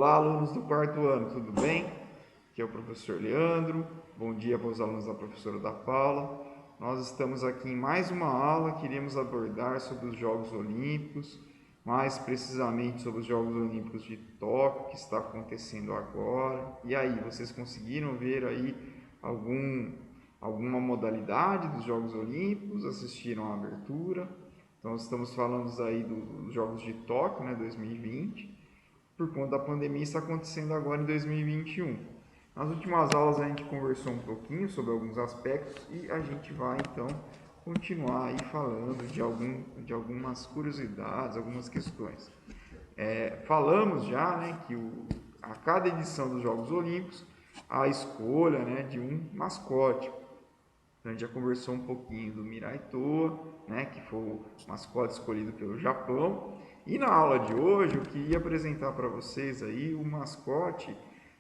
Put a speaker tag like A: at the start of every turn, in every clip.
A: Olá, alunos do quarto ano, tudo bem? Aqui é o professor Leandro. Bom dia para os alunos da professora da Paula. Nós estamos aqui em mais uma aula, queríamos abordar sobre os Jogos Olímpicos, mais precisamente sobre os Jogos Olímpicos de Tóquio, que está acontecendo agora. E aí, vocês conseguiram ver aí alguma modalidade dos Jogos Olímpicos? Assistiram à abertura? Então, estamos falando aí dos Jogos de Tóquio, né, 2020. Por conta da pandemia, está acontecendo agora em 2021. Nas últimas aulas a gente conversou um pouquinho sobre alguns aspectos e a gente vai então continuar aí falando de algumas curiosidades, algumas questões. Falamos já, né, que a cada edição dos Jogos Olímpicos a escolha, né, de um mascote. Então, a gente já conversou um pouquinho do Mirai Toa, né, que foi o mascote escolhido pelo Japão. E na aula de hoje eu queria apresentar para vocês aí o mascote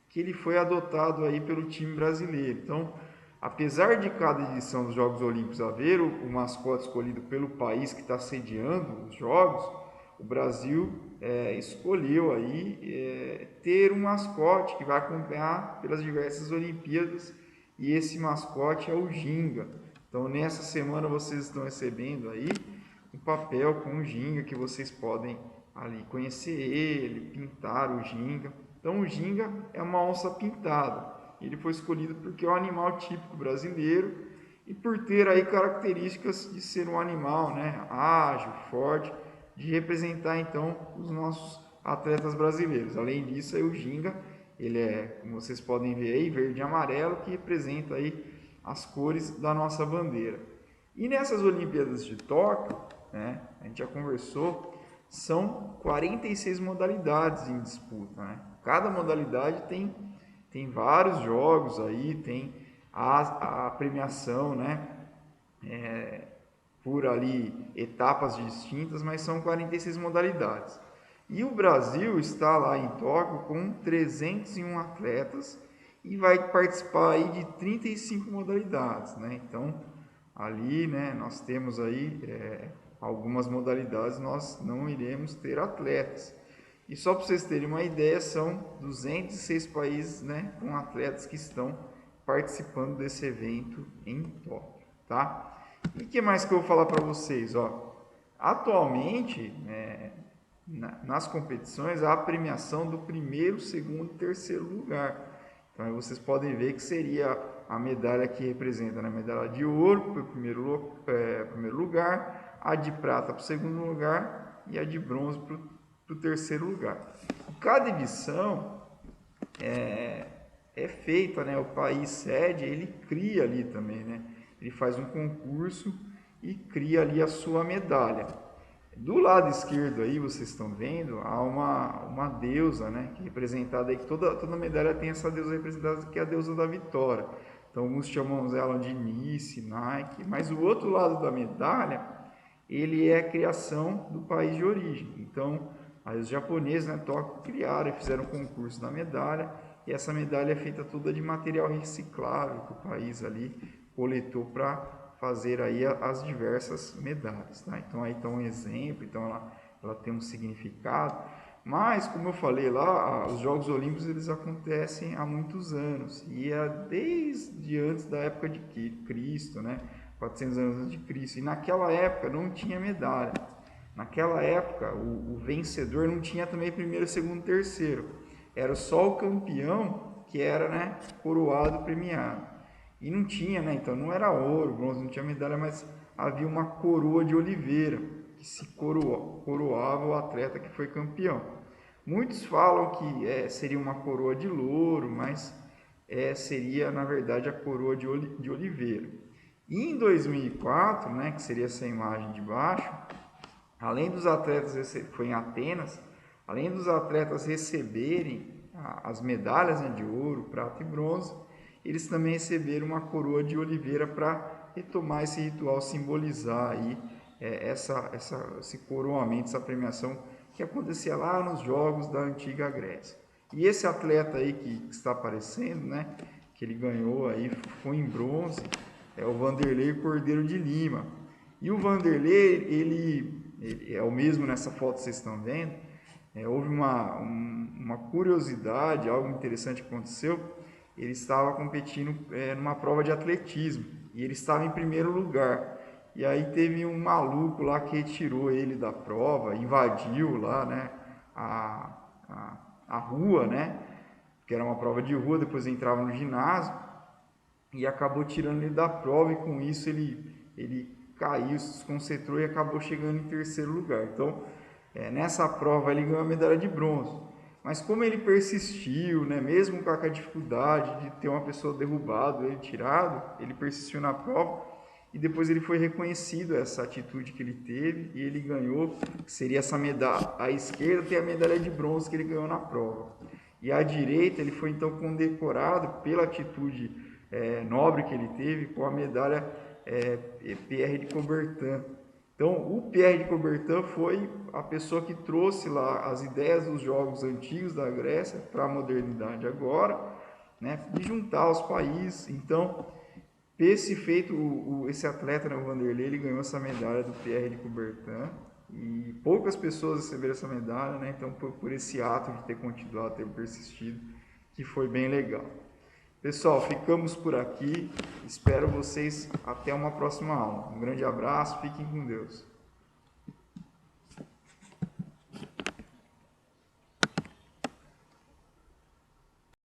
A: que ele foi adotado aí pelo time brasileiro. Então, apesar de cada edição dos Jogos Olímpicos haver o mascote escolhido pelo país que está sediando os Jogos, o Brasil escolheu aí ter um mascote que vai acompanhar pelas diversas Olimpíadas, e esse mascote é o Ginga. Então, nessa semana vocês estão recebendo aí um papel com o Ginga, que vocês podem ali conhecer ele, pintar o Ginga. Então, o Ginga é uma onça pintada. Ele foi escolhido porque é um animal típico brasileiro e por ter aí características de ser um animal, né, ágil, forte, de representar então os nossos atletas brasileiros. Além disso, aí o Ginga, ele é, como vocês podem ver aí, verde e amarelo, que representa aí as cores da nossa bandeira. E nessas Olimpíadas de Tóquio, né, a gente já conversou, são 46 modalidades em disputa, né? Cada modalidade tem vários jogos aí, tem a premiação, né, por ali etapas distintas, mas são 46 modalidades. E o Brasil está lá em Tóquio com 301 atletas e vai participar aí de 35 modalidades, né? Então, ali, né, nós temos aí algumas modalidades, nós não iremos ter atletas. E só para vocês terem uma ideia, são 206 países, né, com atletas que estão participando desse evento em Tóquio, tá? E o que mais que eu vou falar para vocês? Ó, atualmente, nas competições, há a premiação do primeiro, segundo e terceiro lugar. Então, aí vocês podem ver que seria a medalha que representa, né, a medalha de ouro para o primeiro lugar, a de prata para o segundo lugar e a de bronze para o terceiro lugar. Cada edição é feita, né, o país sede, ele cria ali também, né? Ele faz um concurso e cria ali a sua medalha. Do lado esquerdo aí, vocês estão vendo, há uma deusa, né, que é representada aí, que toda medalha tem essa deusa representada, que é a deusa da vitória. Então, alguns chamam ela de Nice, Nike, mas o outro lado da medalha, ele é a criação do país de origem. Então, aí os japoneses, né, Tóquio, criaram e fizeram um concurso da medalha, e essa medalha é feita toda de material reciclável que o país ali coletou para fazer aí as diversas medalhas, tá? Então aí está um exemplo, então ela tem um significado, mas como eu falei lá, os Jogos Olímpicos eles acontecem há muitos anos, e é desde antes da época de Cristo, né? 400 anos antes de Cristo, e naquela época não tinha medalha. Naquela época o vencedor não tinha também primeiro, segundo, terceiro, era só o campeão que era, né, coroado, premiado. E não tinha, né? Então não era ouro, bronze, não tinha medalha, mas havia uma coroa de oliveira que se coroava o atleta que foi campeão. Muitos falam que seria uma coroa de louro, mas seria na verdade a coroa de oliveira. E em 2004, né, que seria essa imagem de baixo, além dos atletas, foi em Atenas, além dos atletas receberem as medalhas, né, de ouro, prata e bronze, eles também receberam uma coroa de oliveira para retomar esse ritual, simbolizar aí esse coroamento, essa premiação que acontecia lá nos Jogos da Antiga Grécia. E esse atleta aí que está aparecendo, né, que ele ganhou aí, foi em bronze, é o Vanderlei Cordeiro de Lima. E o Vanderlei, ele é o mesmo nessa foto que vocês estão vendo, houve uma curiosidade, algo interessante que aconteceu. Ele estava competindo numa prova de atletismo e ele estava em primeiro lugar. E aí teve um maluco lá que retirou ele da prova, invadiu lá, né, a rua, né, que era uma prova de rua, depois entrava no ginásio e acabou tirando ele da prova, e com isso ele caiu, se desconcentrou e acabou chegando em terceiro lugar. Então, nessa prova ele ganhou a medalha de bronze. Mas como ele persistiu, né, mesmo com a dificuldade de ter uma pessoa derrubado, ele tirado, ele persistiu na prova e depois ele foi reconhecido essa atitude que ele teve e ele ganhou, seria essa medalha. À esquerda tem a medalha de bronze que ele ganhou na prova. E à direita ele foi então condecorado pela atitude nobre que ele teve com a medalha Pierre de Coubertin. Então, o Pierre de Coubertin foi a pessoa que trouxe lá as ideias dos jogos antigos da Grécia para a modernidade agora, né, de juntar os países. Então, esse feito, esse atleta, né, o Vanderlei, ele ganhou essa medalha do Pierre de Coubertin e poucas pessoas receberam essa medalha, né? Então, por esse ato de ter continuado, ter persistido, que foi bem legal. Pessoal, ficamos por aqui. Espero vocês até uma próxima aula. Um grande abraço, fiquem com Deus.